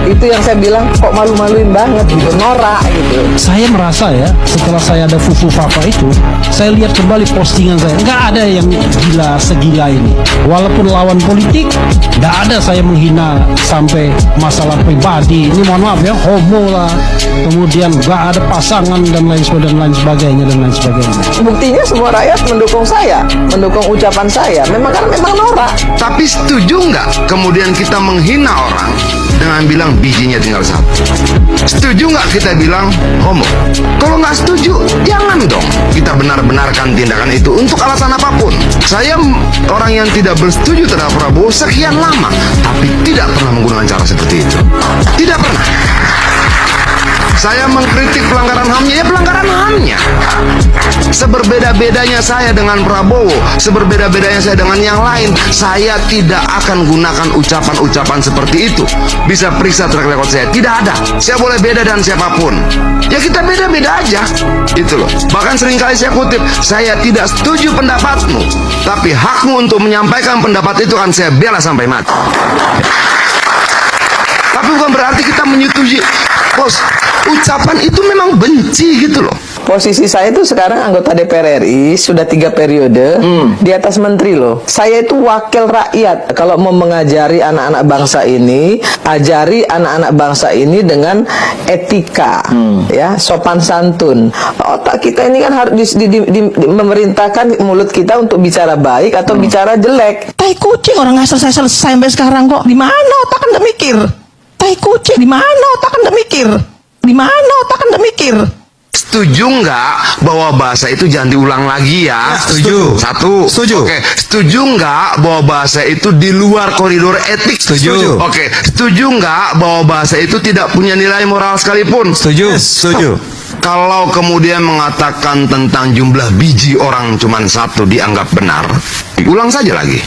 Itu yang saya bilang kok malu-maluin banget gitu, norak gitu. Saya merasa ya, setelah saya ada Fufu Fafa itu, saya lihat kembali postingan saya, nggak ada yang gila segila ini. Walaupun lawan politik, nggak ada saya menghina sampai masalah pribadi. Ini mohon maaf ya, homo lah, kemudian nggak ada pasangan dan lain sebagainya. Buktinya semua rakyat mendukung saya, mendukung ucapan saya. Memang norak. Tapi setuju nggak kemudian kita menghina orang dengan bilang bijinya tinggal satu? Setuju nggak kita bilang homo? Kalau nggak setuju, jangan dong kita benar-benarkan tindakan itu untuk alasan apapun. Saya orang yang tidak bersetuju terhadap Prabowo sekian lama, tapi tidak pernah menggunakan cara seperti itu. Tidak pernah. Saya mengkritik pelanggaran HAM-nya, ya pelanggaran HAM-nya. Seberbeda-bedanya saya dengan Prabowo, seberbeda-bedanya saya dengan yang lain, saya tidak akan gunakan ucapan-ucapan seperti itu. Bisa periksa track record saya, tidak ada. Saya boleh beda dengan siapapun. Ya kita beda-beda aja. Itu loh. Bahkan seringkali saya kutip, saya tidak setuju pendapatmu, tapi hakmu untuk menyampaikan pendapat itu kan saya bela sampai mati. Tapi bukan berarti kita menyetujui. Bos, ucapan itu memang benci gitu loh. Posisi saya itu sekarang anggota DPR RI sudah 3 periode di atas menteri loh. Saya itu wakil rakyat. Kalau mau mengajari anak-anak bangsa ini, ajari anak-anak bangsa ini dengan etika, ya, sopan santun. Otak kita ini kan harus memerintahkan mulut kita untuk bicara baik atau bicara jelek. Tai kucing, orang nggak selesai sampai sekarang kok. Di mana otak Anda mikir? Tai kucing, di mana otak Anda mikir? Di mana otak Anda mikir? Setuju nggak bahwa bahasa itu jangan diulang lagi ya? Setuju. Satu. Setuju. Oke. Setuju nggak bahwa bahasa itu di luar koridor etik? Setuju. Oke. Setuju nggak bahwa bahasa itu tidak punya nilai moral sekalipun? Setuju. Setuju. Kalau kemudian mengatakan tentang jumlah biji orang cuma satu dianggap benar, ulang saja lagi.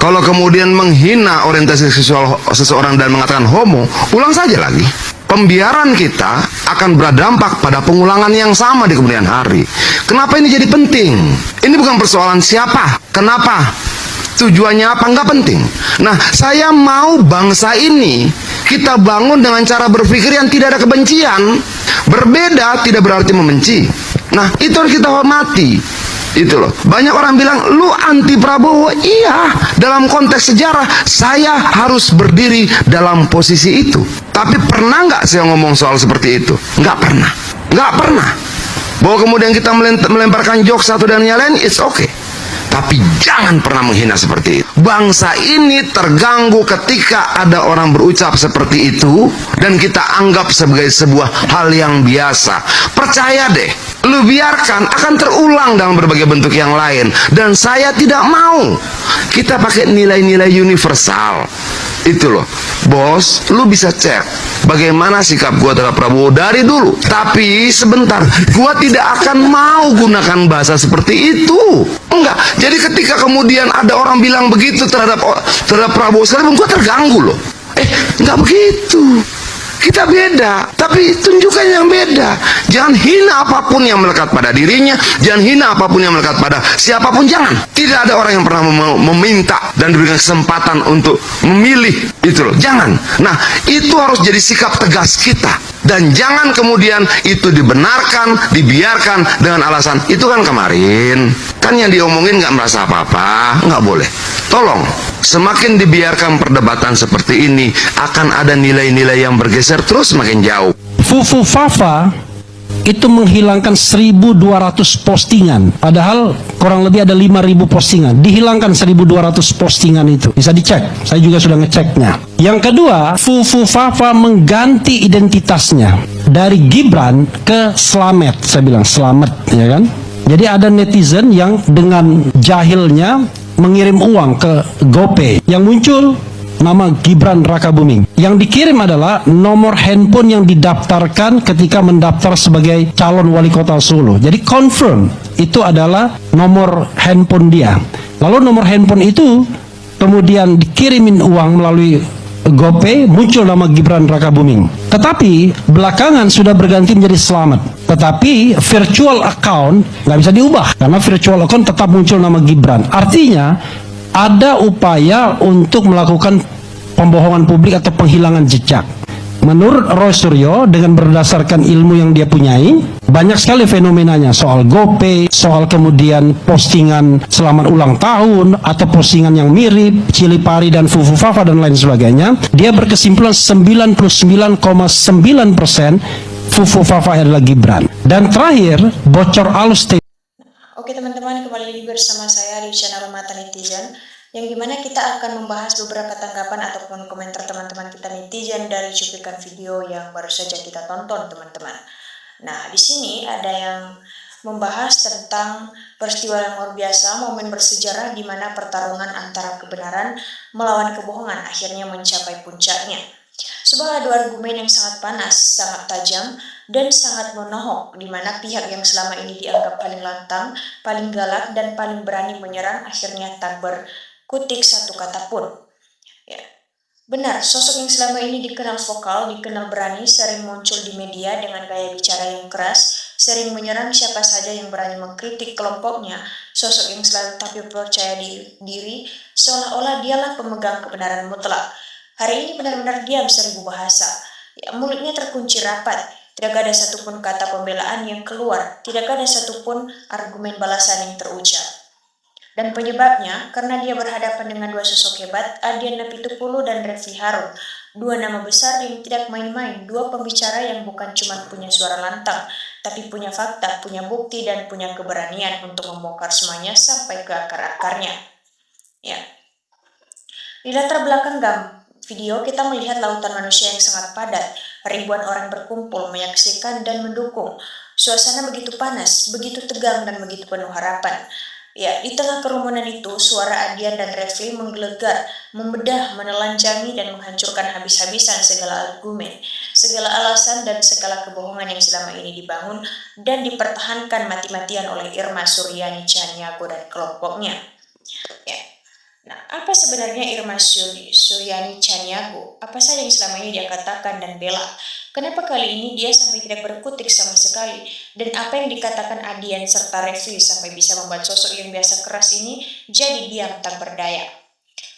Kalau kemudian menghina orientasi seksual seseorang dan mengatakan homo, ulang saja lagi. Pembiaran kita akan berdampak pada pengulangan yang sama di kemudian hari. Kenapa ini jadi penting? Ini bukan persoalan siapa, kenapa, tujuannya apa, nggak penting. Nah, saya mau bangsa ini kita bangun dengan cara berpikir yang tidak ada kebencian. Berbeda tidak berarti membenci. Nah, itu harus kita hormati. Itu loh. Banyak orang bilang lu anti Prabowo. Iya, dalam konteks sejarah saya harus berdiri dalam posisi itu. Tapi pernah nggak saya ngomong soal seperti itu? Nggak pernah. Nggak pernah. Bahwa kemudian kita melemparkan jokes satu dan yang lain, it's okay. Tapi jangan pernah menghina seperti itu. Bangsa ini terganggu ketika ada orang berucap seperti itu dan kita anggap sebagai sebuah hal yang biasa. Percaya deh, lu biarkan akan terulang dalam berbagai bentuk yang lain. Dan saya tidak mau kita pakai nilai-nilai universal. Itu loh, bos, lu bisa cek bagaimana sikap gua terhadap Prabowo dari dulu. Tapi sebentar, gua tidak akan mau gunakan bahasa seperti itu. Enggak. Jadi ketika kemudian ada orang bilang begitu terhadap Prabowo sekalipun, gua terganggu loh. Enggak begitu. Kita beda, tapi tunjukkan yang beda. Jangan hina apapun yang melekat pada dirinya, jangan hina apapun yang melekat pada siapapun, jangan. Tidak ada orang yang pernah meminta dan diberikan kesempatan untuk memilih, itu loh, jangan. Nah, itu harus jadi sikap tegas kita. Dan jangan kemudian itu dibenarkan, dibiarkan dengan alasan, itu kan kemarin, kan yang diomongin nggak merasa apa-apa, nggak boleh. Tolong, semakin dibiarkan perdebatan seperti ini, akan ada nilai-nilai yang bergeser terus semakin jauh. Fufu Fafa itu menghilangkan 1.200 postingan, padahal kurang lebih ada 5.000 postingan. Dihilangkan 1.200 postingan itu, bisa dicek, saya juga sudah ngeceknya. Yang kedua, Fufu Fafa mengganti identitasnya dari Gibran ke Slamet. Saya bilang Slamet, ya kan. Jadi ada netizen yang dengan jahilnya mengirim uang ke GoPay, yang muncul nama Gibran Rakabuming. Yang dikirim adalah nomor handphone yang didaftarkan ketika mendaftar sebagai calon wali kota Solo. Jadi confirm itu adalah nomor handphone dia. Lalu nomor handphone itu kemudian dikirimin uang melalui GoPay, muncul nama Gibran Rakabuming. Tetapi belakangan sudah berganti menjadi Slamet. Tetapi virtual account nggak bisa diubah karena virtual account tetap muncul nama Gibran. Artinya ada upaya untuk melakukan pembohongan publik atau penghilangan jejak. Menurut Roy Suryo, dengan berdasarkan ilmu yang dia punyai, banyak sekali fenomenanya soal GoPay, soal kemudian postingan selamat ulang tahun, atau postingan yang mirip, cili pari dan fufu fafa dan lain sebagainya. Dia berkesimpulan 99,9% fufu fafa adalah Gibran. Dan terakhir, bocor alus Oke teman-teman, kembali lagi bersama saya di channel Mata Netizen, yang dimana kita akan membahas beberapa tanggapan ataupun komentar teman-teman kita netizen dari cuplikan video yang baru saja kita tonton, teman-teman. Nah, di sini ada yang membahas tentang peristiwa yang luar biasa, momen bersejarah di mana pertarungan antara kebenaran melawan kebohongan akhirnya mencapai puncaknya. Sebuah adu argumen yang sangat panas, sangat tajam, dan sangat menohok, di mana pihak yang selama ini dianggap paling lantang, paling galak, dan paling berani menyerang akhirnya tak berkutik satu kata pun. Ya. Benar, sosok yang selama ini dikenal vokal, dikenal berani, sering muncul di media dengan gaya bicara yang keras, sering menyerang siapa saja yang berani mengkritik kelompoknya, sosok yang selalu tampil percaya diri, seolah-olah dialah pemegang kebenaran mutlak. Hari ini benar-benar diam seribu bahasa. Ya, mulutnya terkunci rapat. Tidak ada satupun kata pembelaan yang keluar. Tidak ada satupun argumen balasan yang terucap. Dan penyebabnya, karena dia berhadapan dengan dua sosok hebat, Adian Napitupulu dan Refli Harun. Dua nama besar yang tidak main-main. Dua pembicara yang bukan cuma punya suara lantang, tapi punya fakta, punya bukti, dan punya keberanian untuk membongkar semuanya sampai ke akar-akarnya. Ya. Di latar belakang video kita melihat lautan manusia yang sangat padat, ribuan orang berkumpul, menyaksikan dan mendukung. Suasana begitu panas, begitu tegang dan begitu penuh harapan. Ya, di tengah kerumunan itu, suara Adian dan Refli menggelegar, membedah, menelanjangi dan menghancurkan habis-habisan segala argumen, segala alasan dan segala kebohongan yang selama ini dibangun dan dipertahankan mati-matian oleh Irma Suryani Chaniago dan kelompoknya. Ya. Nah, apa sebenarnya Irma Suryani Chaniago? Apa saja yang selama ini dia katakan dan bela? Kenapa kali ini dia sampai tidak berkutik sama sekali? Dan apa yang dikatakan Adian serta Refli sampai bisa membuat sosok yang biasa keras ini jadi diam tak berdaya?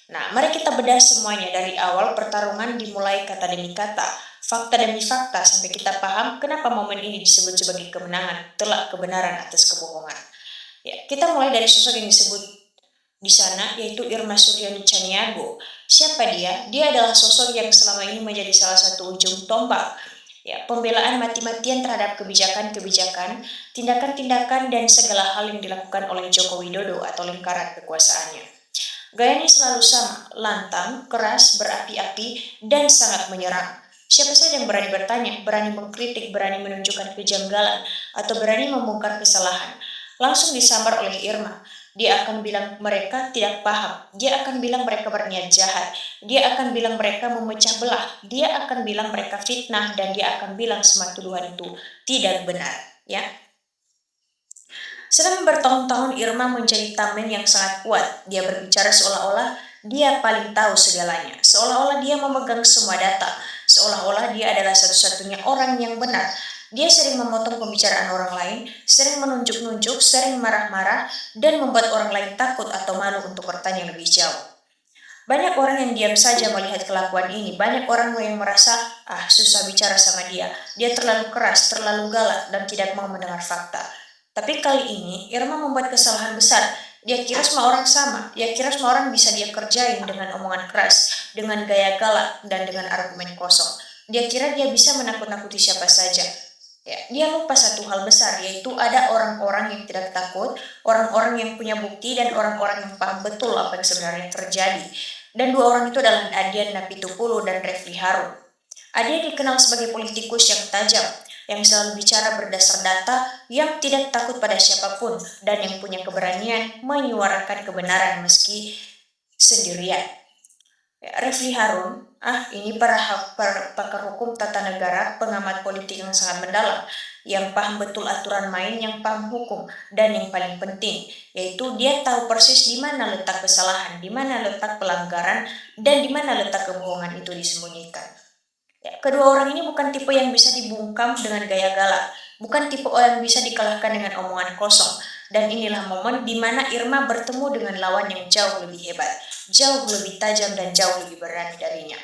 Nah, mari kita bedah semuanya dari awal pertarungan dimulai kata demi kata, fakta demi fakta, sampai kita paham kenapa momen ini disebut sebagai kemenangan, telak kebenaran atas kebohongan. Ya, kita mulai dari sosok yang disebut di sana, yaitu Irma Suryani Chaniago. Siapa dia? Dia adalah sosok yang selama ini menjadi salah satu ujung tombak, ya, pembelaan mati-matian terhadap kebijakan-kebijakan, tindakan-tindakan dan segala hal yang dilakukan oleh Joko Widodo atau lingkaran kekuasaannya. Gayanya selalu sama, lantang, keras, berapi-api, dan sangat menyerang. Siapa saja yang berani bertanya, berani mengkritik, berani menunjukkan kejanggalan, atau berani membongkar kesalahan, langsung disambar oleh Irma. Dia akan bilang mereka tidak paham, dia akan bilang mereka berniat jahat, dia akan bilang mereka memecah belah, dia akan bilang mereka fitnah, dan dia akan bilang semua tuduhan itu tidak benar. Ya. Selama bertahun-tahun Irma menjadi tameng yang sangat kuat. Dia berbicara seolah-olah dia paling tahu segalanya, seolah-olah dia memegang semua data, seolah-olah dia adalah satu-satunya orang yang benar. Dia sering memotong pembicaraan orang lain, sering menunjuk-nunjuk, sering marah-marah, dan membuat orang lain takut atau malu untuk bertanya lebih jauh. Banyak orang yang diam saja melihat kelakuan ini. Banyak orang yang merasa, susah bicara sama dia. Dia terlalu keras, terlalu galak, dan tidak mau mendengar fakta. Tapi kali ini, Irma membuat kesalahan besar. Dia kira semua orang sama. Dia kira semua orang bisa dia kerjain dengan omongan keras, dengan gaya galak, dan dengan argumen kosong. Dia kira dia bisa menakut-nakuti siapa saja. Ya, dia lupa satu hal besar, yaitu ada orang-orang yang tidak takut, orang-orang yang punya bukti, dan orang-orang yang paham betul apa yang sebenarnya terjadi. Dan dua orang itu adalah Adian Napitupulu dan Refli Harun. Adian dikenal sebagai politikus yang tajam, yang selalu bicara berdasar data, yang tidak takut pada siapapun, dan yang punya keberanian menyuarakan kebenaran meski sendirian. Ya, Refli Harun, ini pakar hukum tata negara, pengamat politik yang sangat mendalam, yang paham betul aturan main, yang paham hukum, dan yang paling penting, yaitu dia tahu persis di mana letak kesalahan, di mana letak pelanggaran, dan di mana letak kebohongan itu disembunyikan. Ya, kedua orang ini bukan tipe yang bisa dibungkam dengan gaya galak, bukan tipe orang yang bisa dikalahkan dengan omongan kosong. Dan inilah momen di mana Irma bertemu dengan lawan yang jauh lebih hebat, jauh lebih tajam, dan jauh lebih berani darinya.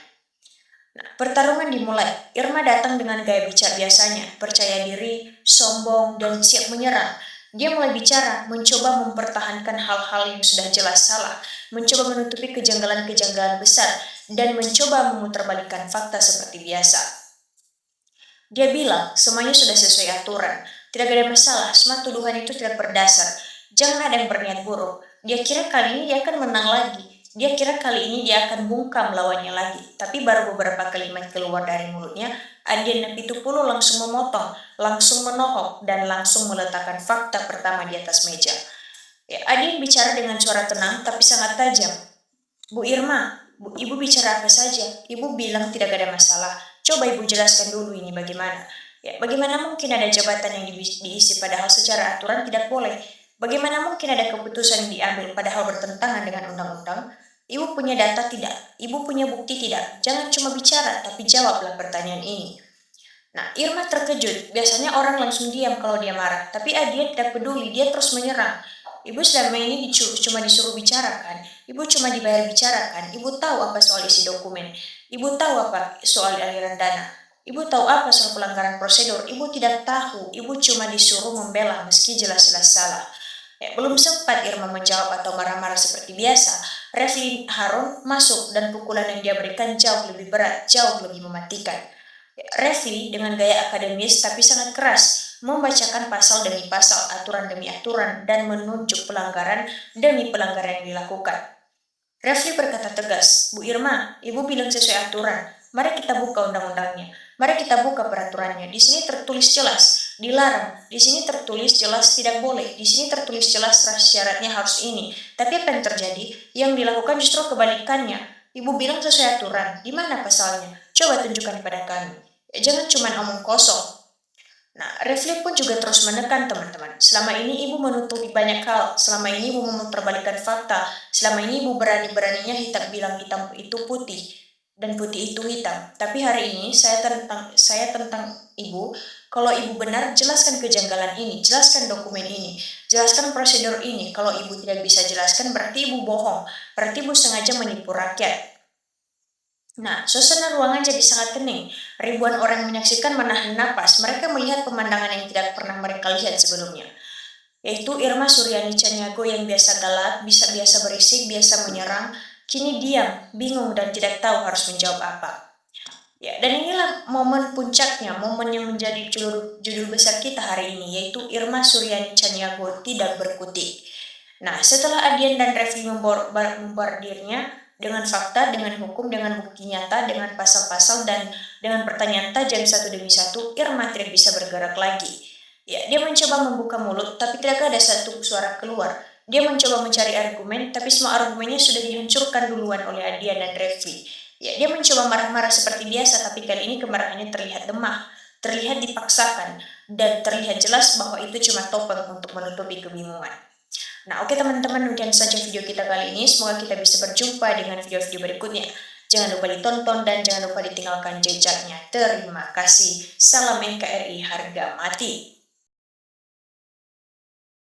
Nah, pertarungan dimulai. Irma datang dengan gaya bicara biasanya, percaya diri, sombong, dan siap menyerang. Dia mulai bicara, mencoba mempertahankan hal-hal yang sudah jelas salah, mencoba menutupi kejanggalan-kejanggalan besar, dan mencoba memutarbalikkan fakta seperti biasa. Dia bilang, semuanya sudah sesuai aturan, tidak ada masalah, semua tuduhan itu tidak berdasar, jangan ada yang berniat buruk. Dia kira kali ini dia akan menang lagi. Dia kira kali ini dia akan bungkam lawannya lagi, tapi baru beberapa kalimat keluar dari mulutnya, Adian Napitupulu langsung memotong, langsung menohok, dan langsung meletakkan fakta pertama di atas meja. Ya, Adian bicara dengan suara tenang tapi sangat tajam. Bu Irma, Ibu bicara apa saja? Ibu bilang tidak ada masalah. Coba Ibu jelaskan dulu ini bagaimana. Ya, bagaimana mungkin ada jabatan yang diisi padahal secara aturan tidak boleh? Bagaimana mungkin ada keputusan yang diambil padahal bertentangan dengan undang-undang? Ibu punya data tidak? Ibu punya bukti tidak? Jangan cuma bicara, tapi jawablah pertanyaan ini. Nah, Irma terkejut. Biasanya orang langsung diam kalau dia marah, tapi Adian tidak peduli, dia terus menyerang. Ibu selama ini cuma disuruh bicara kan? Ibu cuma dibayar bicara kan? Ibu tahu apa soal isi dokumen? Ibu tahu apa soal aliran dana? Ibu tahu apa soal pelanggaran prosedur? Ibu tidak tahu. Ibu cuma disuruh membela meski jelas-jelas salah. Ya, belum sempat Irma menjawab atau marah-marah seperti biasa, Refli Harun masuk dan pukulan yang dia berikan jauh lebih berat, jauh lebih mematikan. Ya, Refli dengan gaya akademis tapi sangat keras membacakan pasal demi pasal, aturan demi aturan, dan menunjuk pelanggaran demi pelanggaran yang dilakukan. Refli berkata tegas, Bu Irma, Ibu bilang sesuai aturan. Mari kita buka undang-undangnya. Mari kita buka peraturannya. Di sini tertulis jelas, dilarang. Di sini tertulis jelas tidak boleh. Di sini tertulis jelas syaratnya harus ini. Tapi apa yang terjadi? Yang dilakukan justru kebalikannya. Ibu bilang sesuai aturan. Di mana pasalnya? Coba tunjukkan pada kami. Ya, jangan cuma omong kosong. Nah, Refli pun juga terus menekan teman-teman. Selama ini ibu menutupi banyak hal. Selama ini ibu memutarbalikkan fakta. Selama ini ibu berani-beraninya hitam bilang hitam itu putih dan putih itu hitam. Tapi hari ini saya tentang ibu. Kalau ibu benar, jelaskan kejanggalan ini, jelaskan dokumen ini, jelaskan prosedur ini. Kalau ibu tidak bisa jelaskan, berarti ibu bohong. Berarti ibu sengaja menipu rakyat. Nah, suasana ruangan jadi sangat hening. Ribuan orang menyaksikan menahan napas. Mereka melihat pemandangan yang tidak pernah mereka lihat sebelumnya. Yaitu Irma Suryani Caniago yang biasa galak, biasa berisik, biasa menyerang, kini diam, bingung dan tidak tahu harus menjawab apa. Ya, dan inilah momen puncaknya, momen yang menjadi judul besar kita hari ini, yaitu Irma Suryani Caniago tidak berkutik. Nah, setelah Adian dan Refli membordirnya dengan fakta, dengan hukum, dengan bukti nyata, dengan pasal-pasal, dan dengan pertanyaan tajam satu demi satu, Irma tidak bisa bergerak lagi. Ya, dia mencoba membuka mulut, tapi tidak ada satu suara keluar. Dia mencoba mencari argumen, tapi semua argumennya sudah dihancurkan duluan oleh Adian dan Refli. Ya, dia mencoba marah-marah seperti biasa, tapi kali ini kemarahannya terlihat lemah, terlihat dipaksakan, dan terlihat jelas bahwa itu cuma topeng untuk menutupi kebingungan. Nah, oke teman-teman, demikian saja video kita kali ini. Semoga kita bisa berjumpa dengan video-video berikutnya. Jangan lupa ditonton dan jangan lupa ditinggalkan jejaknya. Terima kasih. Salam NKRI harga mati.